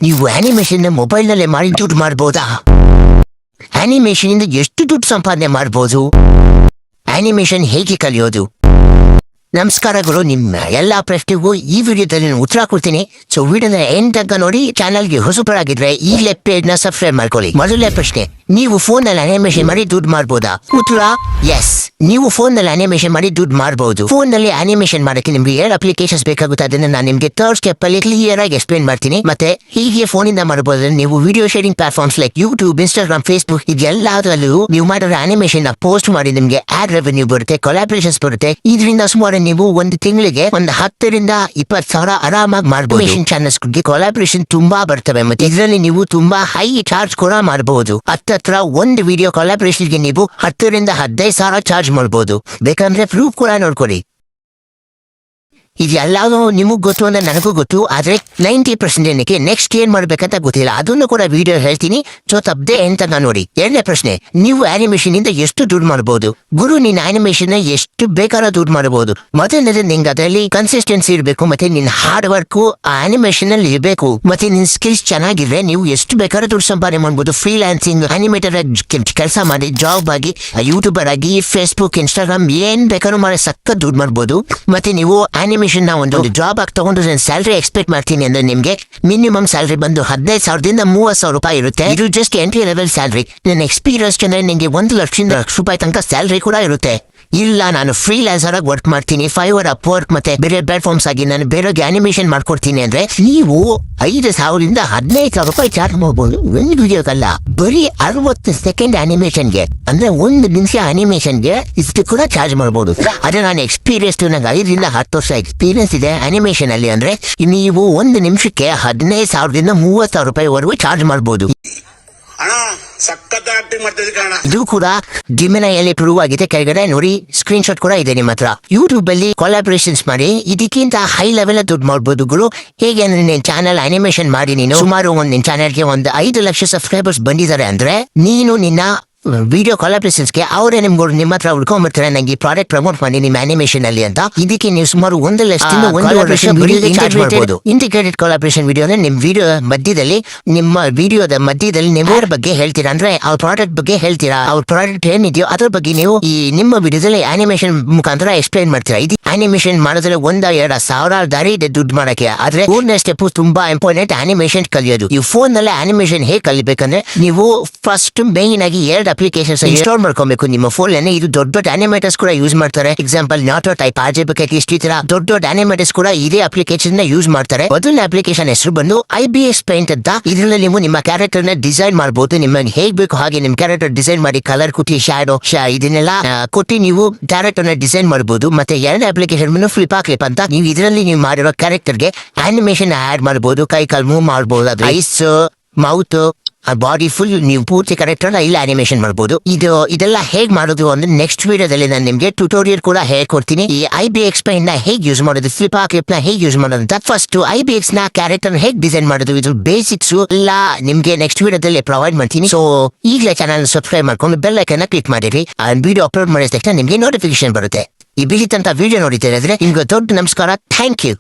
ನೀವು animation mobile ನಲ್ಲೇ ಮಾಡಿ ದುಡ್ಡು ಮಾಡ್ಬೋದಾ? ಆನಿಮೇಷನ್ ಇಂದ ಎಷ್ಟು ದುಡ್ಡು ಸಂಪಾದನೆ ಮಾಡ್ಬೋದು? ಆನಿಮೇಷನ್ ಹೇಗೆ ಕಲಿಯೋದು? ನಮಸ್ಕಾರಗಳು. ನಿಮ್ಮ ಎಲ್ಲಾ ಪ್ರಶ್ನೆಗೂ ಈ ವಿಡಿಯೋದಲ್ಲಿ ನಾನು ಉತ್ತರ ಕೊಡ್ತೀನಿ. ಸೊ ವಿಡಿಯೋನ ಎಂಡ್ ತನಕ ನೋಡಿ. ಚಾನಲ್ಗೆ ಹೊಸಬರಾಗಿದ್ರೆ ಈಗಲೇ ಪೇಜ್ ನ ಸಬ್ಸ್ಕ್ರೈಬ್ ಮಾಡ್ಕೊಳ್ಳಿ. ಮೊದಲನೇ ಪ್ರಶ್ನೆ, ನೀವು ಫೋನ್ ನಲ್ಲಿ ಅನಿಮೇಷನ್ ಮಾಡಿ ದುಡ್ಡು ಮಾಡ್ಬೋದಾ? ಉತ್ತರ ಎಸ್. ನೀವು ಫೋನ್ ನಲ್ಲಿ ಅನಿಮೇಷನ್ ಮಾಡಿ ದುಡ್ಡು ಮಾಡಬಹುದು. ಫೋನ್ ನಲ್ಲಿ ಅನಿಮೇಷನ್ ಮಾಡಕ್ಕೆ ನಿಮ್ಗೆ 2 ಅಪ್ಲಿಕೇಶನ್ಸ್ ಬೇಕಾಗುತ್ತೆ. ಅದನ್ನ ನಾನು ನಿಮ್ಗೆ ಥರ್ಡ್ ಸ್ಟೆಪ್ ಅಲ್ಲಿ ಕ್ಲಿಯರ್ ಆಗಿ ಎಕ್ಸ್ಪ್ಲೇನ್ ಮಾಡ್ತೀನಿ. ಮತ್ತೆ ಹೀಗೆ ಫೋನ್ ಇಂದ ಮಾಡಬಹುದು. ನೀವು video sharing platforms like YouTube, Instagram, Facebook ಇದೆಲ್ಲದರಲ್ಲೂ ನೀವು ಮಾಡಿರೋ ಅನಿಮೇಷನ್ ನ ಪೋಸ್ಟ್ ಮಾಡಿ ನಿಮ್ಗೆ ಆಡ್ ರೆವೆನ್ಯೂ ಬರುತ್ತೆ, ಕೊಲಾಬ್ರೇಷನ್ಸ್ ಬರುತ್ತೆ. ಇದರಿಂದ ಸುಮಾರು ನೀವು ಒಂದು ತಿಂಗಳಿಗೆ ಒಂದು 10 ರಿಂದ 20 ಸಾವಿರ ಆರಾಮಾಗಿ ಮಾಡಬಹುದು. ಚಾನಲ್ಸ್ ಕೊಲಾಬ್ರೇಷನ್ ತುಂಬಾ ಬರ್ತವೆ. ಮತ್ತೆ ಇದರಲ್ಲಿ ನೀವು ತುಂಬಾ ಹೈ ಚಾರ್ಜ್ ಕೂಡ ಮಾಡಬಹುದು. ಹತ್ರ ಒಂದು ವಿಡಿಯೋ ಕೊಲಾಬ್ರೇಷನ್ ಗೆ ನೀವು 10 ರಿಂದ 15 ಸಾವಿರ ಚಾರ್ಜ್ ಮಾಡಬಹುದು. ಬೇಕಂದ್ರೆ ಪ್ರೂಫ್ ಕೂಡ ನೋಡ್ಕೊಳ್ಳಿ. ಇದೆಲ್ಲವೂ ನಿಮಗ್ ಗೊತ್ತು ಅಂದ್ರೆ ನನಗೂ ಗೊತ್ತು. ಆದ್ರೆ 90% ಜನಕ್ಕೆ ನೆಕ್ಸ್ಟ್ ಏನ್ ಮಾಡ್ಬೇಕಂತ ಗೊತ್ತಿಲ್ಲ. ಅದನ್ನು ಕೂಡ ವಿಡಿಯೋ ಹೇಳ್ತೀನಿ. ಸೊ ತಪ್ಪದೆ ಎಂತ ನೋಡಿ. 2ನೇ ಪ್ರಶ್ನೆ, ನೀವು ಆನಿಮೇಷನ್ ಇಂದ ಎಷ್ಟು ದುಡ್ಡು ಮಾಡಬಹುದು? ಗುರು, ನಿನ್ನ ಆನಿಮೇಷನ್ ಎಷ್ಟು ಬೇಕಾದ್ರೂ ದುಡ್ಡು ಮಾಡಬಹುದು. ಮೊದಲನೇದು ನಿಂಗೆ ಅದರಲ್ಲಿ ಕನ್ಸಿಸ್ಟೆನ್ಸಿ ಇರಬೇಕು. ಮತ್ತೆ ನಿನ್ನ ಹಾರ್ಡ್ ವರ್ಕ್ ಆ ಆನಿಮೇಷನ್ ಅಲ್ಲಿ ಇರಬೇಕು. ಮತ್ತೆ ನಿನ್ ಸ್ಕಿಲ್ಸ್ ಚೆನ್ನಾಗಿದ್ರೆ ನೀವು ಎಷ್ಟು ಬೇಕಾದ್ರೂ ದುಡ್ಡು ಸಂಪಾದನೆ ಮಾಡಬಹುದು. ಫ್ರೀಲಾನ್ಸಿಂಗ್ ಅನಿಮೇಟರ್ ಕೆಲಸ ಮಾಡಿ, ಜಾಬ್ ಆಗಿ, ಯೂಟ್ಯೂಬರ್ ಆಗಿ, ಫೇಸ್ಬುಕ್, ಇನ್ಸ್ಟಾಗ್ರಾಮ್ ಏನ್ ಬೇಕಾದ್ರೂ ಮಾಡಿ ಸಕ್ಕ ದುಡ್ಡು ಮಾಡಬಹುದು. ಮತ್ತೆ ನೀವು ಆನಿಮೇಷನ್ ಒಂದು ಜಾಬ್ ಆಗಿ ತಗೊಂಡು ಸ್ಯಾಲರಿ ಎಕ್ಸ್ಪೆಕ್ಟ್ ಮಾಡ್ತೀನಿ ಅಂದ್ರೆ ನಿಮ್ಗೆ ಮಿನಿಮಮ್ ಸ್ಯಾಲರಿ ಬಂದು 15,000 ರಿಂದ 30,000 ರೂಪಾಯಿ ಇರುತ್ತೆ. ಇದು ಜಸ್ಟ್ ಎಂಟ್ರಿ ಲೆವೆಲ್ ಸ್ಯಾಲರಿ. ನನ್ನ ಎಕ್ಸ್ಪೀರಿಯನ್ಸ್ ಅಂದ್ರೆ ನಿಮಗೆ 1 ಲಕ್ಷ ರೂಪಾಯಿ ತನಕ ಸ್ಯಾಲರಿ ಕೂಡ ಇರುತ್ತೆ. ಇಲ್ಲ, ನಾನು ಫ್ರೀಲಾನ್ಸರ್ ಆಗಿ ವರ್ಕ್ ಮಾಡ್ತೀನಿ, ಫೈವರ್, ಅಪ್ವರ್ಕ್ ಮತ್ತೆ ಬೇರೆ ಪ್ಲಾಟ್ಫಾರ್ಮ್ಸ್ ಆಗಿ ನಾನು ಬೇರೆಗೆ ಅನಿಮೇಷನ್ ಮಾಡ್ಕೊಡ್ತೀನಿ ಅಂದ್ರೆ ನೀವು 5,000 ರಿಂದ 15,000 ರೂಪಾಯಿ ಚಾರ್ಜ್ ಮಾಡಬಹುದು. ಒಂದು ವಿಡಿಯೋಗಲ್ಲ, ಬರೀ 60 ಸೆಕೆಂಡ್ ಅನಿಮೇಷನ್ಗೆ ಅಂದ್ರೆ 1 ನಿಮಿಷ ಅನಿಮೇಷನ್ಗೆ ಇಷ್ಟು ಕೂಡ ಚಾರ್ಜ್ ಮಾಡಬಹುದು. ಅದೇ ನಾನು ಎಕ್ಸ್ಪೀರಿಯನ್ಸ್, ನಂಗೆ 5 ರಿಂದ 10 ವರ್ಷ ಎಕ್ಸ್ಪೀರಿಯನ್ಸ್ ಇದೆ ಅನಿಮೇಷನ್ ಅಲ್ಲಿ. ಅಂದ್ರೆ ನೀವು 1 ನಿಮಿಷಕ್ಕೆ 15,000 ರಿಂದ 30,000 ರೂಪಾಯಿವರೆಗೂ ಚಾರ್ಜ್ ಮಾಡಬಹುದು. ಇದು ಕೂಡ ಜಿಮಿನೈಯಲ್ಲಿ ಪ್ರೂವ್ ಆಗಿದೆ. ಕೆಳಗಡೆ ನೋಡಿ, ಸ್ಕ್ರೀನ್ ಶಾಟ್ ಕೂಡ ಇದೆ ನಿಮ್ಮ ಹತ್ರ. ಯೂಟ್ಯೂಬ್ ಅಲ್ಲಿ ಕೊಲಾಬ್ರೇಷನ್ಸ್ ಮಾಡಿ ಇದಕ್ಕಿಂತ ಹೈ ಲೆವೆಲ್ ದುಡ್ಡು ಮಾಡಬಹುದು ಗುರು. ಹೇಗೆ ಅಂದ್ರೆ ನಿನ್ನ ಚಾನಲ್ ಅನಿಮೇಷನ್ ಮಾಡಿ ನೀನು ಸುಮಾರು ನಿನ್ನ ಚಾನಲ್ಗೆ 5 ಲಕ್ಷ ಸಬ್ಸ್ಕ್ರೈಬರ್ಸ್ ಬಂದಿದ್ದಾರೆ ಅಂದ್ರೆ ನೀನು ನಿನ್ನ ವಿಡಿಯೋ ಕೊಲಾಬ್ರೇಷನ್ಸ್ಗೆ ಅವರೇ ನಿಮ್ಮ ಹತ್ರ ಉಳ್ಕೊಂಡ್ಬಿಡ್ತಾರೆ, ನಂಗೆ ಈ ಪ್ರಾಡಕ್ಟ್ ಪ್ರಮೋಟ್ ಮಾಡಿ ನಿಮ್ಮ ಅನಿಮೇಷನ್ ಅಲ್ಲಿ ಅಂತ. ಇದಕ್ಕೆ ನೀವು ಸುಮಾರು 1 ಲಕ್ಷದಿಂದ 1.5 ಲಕ್ಷ ಇಂಟಿಗ್ರೇಟೆಡ್ ಕೊಲಾಬ್ರೇಷನ್ ವಿಡಿಯೋ ಅಂದ್ರೆ ನಿಮ್ಮ ವಿಡಿಯೋ ಮಧ್ಯದಲ್ಲಿ, ನಿಮ್ಮ ವಿಡಿಯೋದ ಮಧ್ಯದಲ್ಲಿ ನೀವು ಅವ್ರ ಬಗ್ಗೆ ಹೇಳ್ತೀರಾ. ಅಂದ್ರೆ ಅವ್ರ ಪ್ರಾಡಕ್ಟ್ ಬಗ್ಗೆ ಹೇಳ್ತೀರಾ. ಅವ್ರ ಪ್ರಾಡಕ್ಟ್ ಏನಿದೆಯೋ ಅದ್ರ ಬಗ್ಗೆ ನೀವು ಈ ನಿಮ್ಮ ವಿಡಿಯೋದಲ್ಲಿ ಅನಿಮೇಷನ್ ಮುಖಾಂತರ ಎಕ್ಸ್ಪ್ಲೈನ್ ಮಾಡ್ತೀರಾ. ಇದು ಅನಿಮೇಷನ್ ಮಾಡೋದ್ರೆ 1-2 ಸಾವಿರ ದಾರಿ ಇದೆ ದುಡ್ಡು ಮಾಡಕ್ಕೆ. ಆದ್ರೆ 3ನೇ ಸ್ಟೆಪ್ ತುಂಬಾ ಇಂಪಾರ್ಟೆಂಟ್, ಅನಿಮೇಷನ್ ಕಲಿಯೋದು. ಈ ಫೋನ್ ನಲ್ಲೇ ಅನಿಮೇಷನ್ ಹೇಗೆ ಕಲಿಬೇಕಂದ್ರೆ ನೀವು ಫಸ್ಟ್ ಮೇನ್ ಆಗಿ 2 ಅಪ್ಲಿಕೇಶನ್ಸ್ ಇನ್ಸ್ಟಾಲ್ ಮಾಡ್ಕೊಬೇಕು ನಿಮ್ಮ ಫೋನ್ ನಲ್ಲಿ. ಇದು ದೊಡ್ಡ ಅನಿಮೇಟರ್ಸ್ ಕೂಡ ಯೂಸ್ ಮಾಡ್ತಾರೆ. ಎಕ್ಸಾಂಪಲ್ ನಾಟೋ ಟೈಪ್, RGB ಈ ತರ ದೊಡ್ಡ ಅನಿಮೇಟರ್ಸ್ ಕೂಡ ಇದೇ ಅಪ್ಲಿಕೇಶನ್ ನ ಯೂಸ್ ಮಾಡ್ತಾರೆ. ಮೊದಲನೇ ಅಪ್ಲಿಕೇಶನ್ ಹೆಸರು ಬಂದು IBX ಪೇಂಟ್ ಅಂತ. ಇದರಲ್ಲಿ ನೀವು ನಿಮ್ಮ ಕ್ಯಾರೆಕ್ಟರ್ ನ ಡಿಸೈನ್ ಮಾಡಬಹುದು. ನಿಮಗೆ ಹೇಗ್ ಬೇಕು ಹಾಗೆ ನಿಮ್ ಕ್ಯಾರೆಕ್ಟರ್ ಡಿಸೈನ್ ಮಾಡಿ, ಕಲರ್ ಕೊಟ್ಟಿ, ಶ್ಯಾಡೋ ಇದನ್ನೆಲ್ಲ ಕೊಟ್ಟಿ ನೀವು ಕ್ಯಾರೆಕ್ಟರ್ ನ ಡಿಸೈನ್ ಮಾಡಬಹುದು. ಮತ್ತೆ 2ನೇ ಅಪ್ಲಿಕೇಶನ್ ಬಂದು ಫ್ಲಿಪ್ ಅಂತ. ನೀವು ಇದರಲ್ಲಿ ನೀವು ಮಾಡಿರೋ ಕ್ಯಾರೆಕ್ಟರ್ ಗೆ ಅನಿಮೇಷನ್ ಆಡ್ ಮಾಡಬಹುದು. ಕೈ ಕಾಲ್ ಮೂವ್ ಮಾಡಬಹುದು, ಅದು ಐಸ್, ಮೌತ್, ಬಾಡಿ ಫುಲ್ ನೀವು ಪೂರ್ತಿ ಕ್ಯಾರೆಕ್ಟರ್ ಇಲ್ಲ ಅನಿಮೇಷನ್ ಮಾಡಬಹುದು. ಇದೆಲ್ಲ ಹೇಗ್ ಮಾಡೋದು ಅಂದ್ರೆ ನೆಕ್ಸ್ಟ್ ವಿಡಿಯೋದಲ್ಲಿ ನಾನು ನಿಮ್ಗೆ ಟ್ಯುಟೋರಿಯಲ್ ಕೂಡ ಹೇಳ್ಕೊಡ್ತೀನಿ. ಈ IBX ಪೇಂಟ್ ನ ಹೇಗೆ ಯೂಸ್ ಮಾಡೋದು, ಫ್ಲಿಪ್ ನ ಹೇಗೆ ಯೂಸ್ ಮಾಡೋದು ಅಂತ. ಫಸ್ಟ್ IBX ನ ಕ್ಯಾರೆಕ್ಟರ್ ಹೇಗೆ ಡಿಸೈನ್ ಮಾಡೋದು, ಇದು ಬೇಸಿಕ್ಸ್ ಎಲ್ಲ ನಿಮ್ಗೆ ನೆಕ್ಸ್ಟ್ ವಿಡಿಯೋದಲ್ಲಿ ಪ್ರೊವೈಡ್ ಮಾಡ್ತೀನಿ. ಸೊ ಈಗಲೇ ಚಾನಲ್ ಸಬ್ಸ್ಕ್ರೈಬ್ ಮಾಡ್ಕೊಂಡು ಬೆಲ್ ಐಕನ್ ಕ್ಲಿಕ್ ಮಾಡಿರಿ. ಆ ವಿಡಿಯೋ ಅಪ್ಲೋಡ್ ಮಾಡಿದ ತಕ್ಷಣ ನಿಮ್ಗೆ ನೋಟಿಫಿಕೇಶನ್ ಬರುತ್ತೆ. ಈ ಬಿಳಿತಂತ ವಿಡಿಯೋ ನೋಡಿದ್ರೆ ನಿಮ್ಗೆ ದೊಡ್ಡ ನಮಸ್ಕಾರ. Thank you.